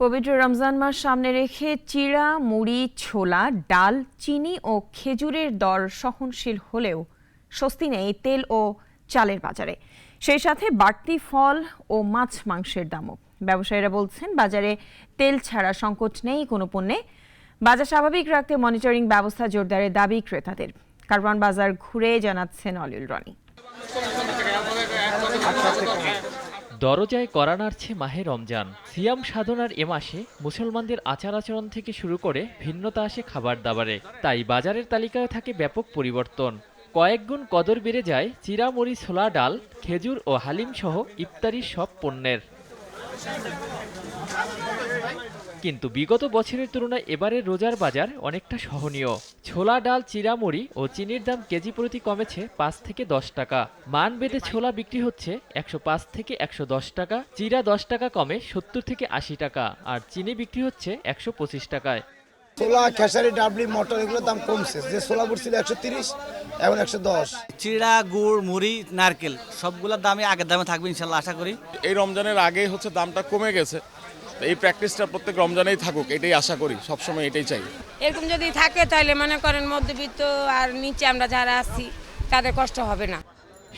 পবিত্র রমজান মাস সামনে রেখে চিড়া, মুড়ি, ছোলা, ডাল, চিনি ও খেজুরের দর সহনশীল হলেও স্বস্তি নেই তেল ও চালের বাজারে। সেই সাথে বাড়তি ফল ও মাছ মাংসের দামও। ব্যবসায়ীরা বলছেন, বাজারে তেল ছাড়া সংকট নেই কোনো পণ্যে। বাজার স্বাভাবিক রাখতে মনিটরিং ব্যবস্থা জোরদারের দাবি ক্রেতাদের। কারওয়ান বাজার ঘুরে জানাচ্ছেন অলিউল রনি। দরজায় কড়া নাড়ছে মাহে রমজান। সিয়াম সাধনার এ মাসে মুসলমানদের আচার আচরণ থেকে শুরু করে ভিন্নতা আসে খাবার দাবারে। তাই বাজারের তালিকায় থাকে ব্যাপক পরিবর্তন। কয়েক গুণ কদর বেড়ে যায় চিড়া, মুড়ি, ছোলা, ডাল, খেজুর ও হালিম সহ ইফতারির সব পণ্যের। কিন্তু বিগত বছরের তুলনায় এবারের রোজার বাজার অনেকটা সহনীয়। ছোলা, ডাল, চিড়া, মুড়ি ও চিনির দাম কেজি প্রতি কমেছে ৫ থেকে ১০ টাকা। মান বেঁধে ছোলা বিক্রি হচ্ছে ১০৫ থেকে ১১০ টাকা, চিড়া ১০ টাকা কমে ৭০ থেকে ৮০ টাকা, আর চিনি বিক্রি হচ্ছে ১২৫ টাকায়। ছোলা, খেসারি, ডাবলি, মটর এগুলোর দাম কমছে। যে ছোলা পড়ছিল ১৩০, এখন ১১০। চিড়া, গুড়, মুড়ি, নারকেল সবগুলোর দামই আগের দামে থাকবে ইনশাল্লাহ, আশা করি। এই রমজানের আগেই দামটা কমে গেছে। এই প্র্যাকটিসটা প্রত্যেক রমজানেই থাকুক, এটাই আশা করি, সবসময় এটাই চাই। এরকম যদি থাকে তাহলে মনে করেন মধ্যবিত্ত আর নিচে আমরা যারা আছি তাদের কষ্ট হবে না।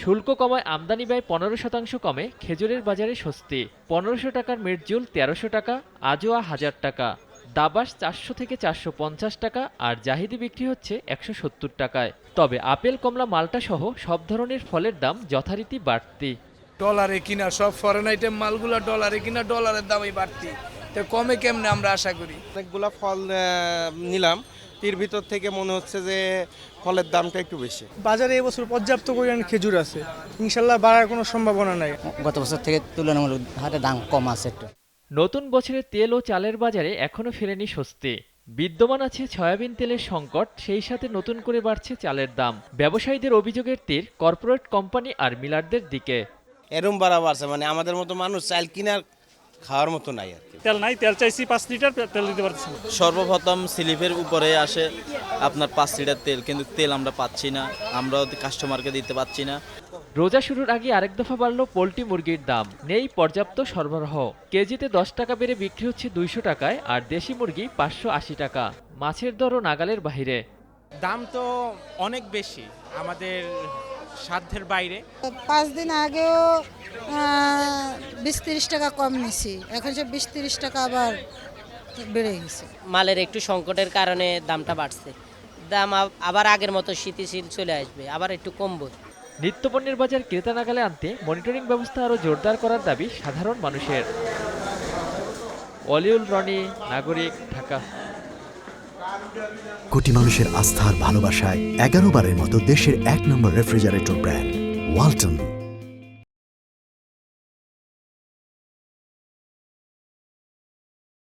শুল্ক কমায় আমদানি ব্যয় ১৫% কমে খেজুরের বাজারে স্বস্তি। ১৫০০ টাকার মির্জুল ১৩০০ টাকা, আজোয়া ১০০০ টাকা, দাবাস ৪০০ থেকে ৪৫০ টাকা, আর জাহিদি বিক্রি হচ্ছে ১৭০ টাকায়। তবে আপেল, কমলা, মালটা সহ সব ধরনের ফলের দাম যথারীতি বাড়তি। ডলারে কিনা সব ফরেন আইটেম মালগুলা ডলারে কিনা, ডলারের দামই বাড়তি, তো কমে কেমনে আমরা আশা করি। অনেকগুলা ফল নিলাম, এর ভিতর থেকে মনে হচ্ছে যে ফলের দামটা একটু বেশি। বাজারে এবছর পর্যাপ্ত পরিমাণ খেজুর আছে, ইনশাল্লাহ বাড়ার কোনো সম্ভাবনা নাই। গত বছর থেকে তুলনামূলক হারে দাম কম আছে একটু। নতুন বছরে তেল ও চালের বাজারে এখনো ফেরেনি স্বস্তি। বিদ্যমান আছে সয়াবিন তেলের সংকট, সেই সাথে নতুন করে বাড়ছে চালের দাম। ব্যবসায়ীদের অভিযোগের তীর কর্পোরেট কোম্পানি আর মিলারদের দিকে। এরম বাড়াবার আছে, মানে আমাদের মতো মানুষ চাল কিনার খাওয়ার মতো নাই আর কি। তেল নাই, তেল চাইছি ৫ লিটার, তেল দিতে পারছি না। সর্বপ্রথম স্লিপের উপরে আসে আপনার ৫ লিটার তেল, কিন্তু তেল আমরা পাচ্ছি না, আমরাও কাস্টমারকে দিতে পাচ্ছি না। রোজা শুরুর আগে আরেক দফা বাড়ল পোল্ট্রি মুরগির দাম। নেই পর্যাপ্ত সরবরাহ। কেজিতে ১০ টাকা বেড়ে বিক্রি হচ্ছে ২০০ টাকায়, আর দেশি মুরগি ৫৮০ টাকা। মাছের দরও নাগালের বাহিরে। দাম তো অনেক বেশি, আমাদের সাধ্যের বাইরে। ৫ দিন আগেও ২০-৩০ টাকা কম নিছি, এখন সে ২০-৩০ টাকা আবার বেড়ে গেছে। মালের একটু সংকটের কারণে দামটা বাড়ছে। দাম আবার আগের মতো স্থিতিশীল চলে আসবে, আবার একটু কমবে। নিত্যপণ্যের বাজার ক্রেতা নাগালে আনতে মনিটরিং ব্যবস্থা আরও জোরদার করার দাবি সাধারণ মানুষের। অলিউল রনি, নাগরিক, ঢাকা। কোটি মানুষের আস্থার ভালোবাসায় 11 বারের মতো দেশের ১ নম্বর রেফ্রিজারেটর ব্র্যান্ড ওয়ালটন।